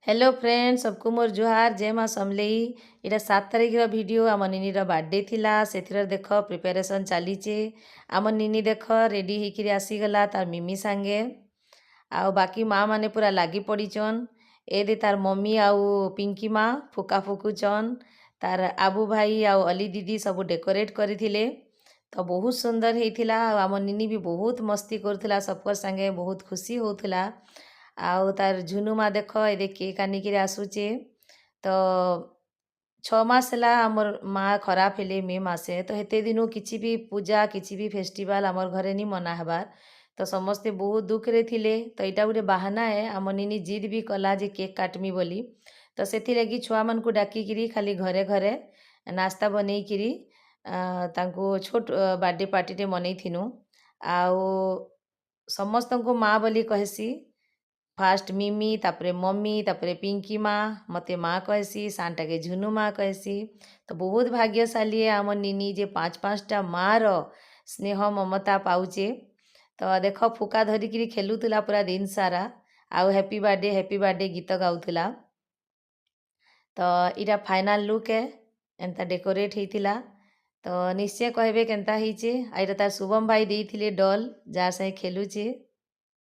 Hello friends सबको मोर जुहार जय माँ समलेई। इटा 7 तारिख वीडियो आम निनीर बर्थडे थिला से देख प्रिपेरेसन चलीचे। आम निनी देख रेडी होकर आसीगला तार मिमी सांगे आउ बाकी माँ माने पूरा लगी पड़ीचन। ए दे तार मम्मी आउ पिंकी माँ फुका फुकुचन। तार आबू भाई आउ अली दीदी सब डेकोरेट करथिले तो बहुत सुंदर होता। आम निनी भी बहुत मस्ती करुला सबकर संगे बहुत खुशी होता। आउ तार झुनु माँ देख ये केक आनिक आसूचे तो 6 मास है आमर माँ खराब हेले मे मासे तो हेते दिनू किसी भी पूजा किसी भी फेस्टिवल आमर घरे नहीं मना हबार तो समस्ते बहुत दुख रे थिले। तो यहाँ गोटे बाहाना है आम निनी जिद भी कला जे केक काटमी बोली तो से लगी छुआ मन को डाकिकी खाली घरे घरे नास्ता बनईकरी तांको छोट बर्थडे पार्टी मनई थिनु। आउ समस्त को माँ बोली कहसी फास्ट मिमी तापरे मम्मी तापरे पिंकी माँ मते माँ कहसी सानटा के झुनु माँ कहसी। तो बहुत भाग्यशाली है आम निनी जे 5-5टा माँ रो स्नेह ममता पाउचे। तो देख फुका धरिकी खेलुला पूरा दिन सारा आउ हैप्पी बर्थडे गीत गाउला। तो इटा फाइनल लुक है एंता डेकोरेट होता। तो निश्चय कहबे केनता होइचे। आइरा तार शुभम भाई देइथिले डॉल जार से खेलुचे।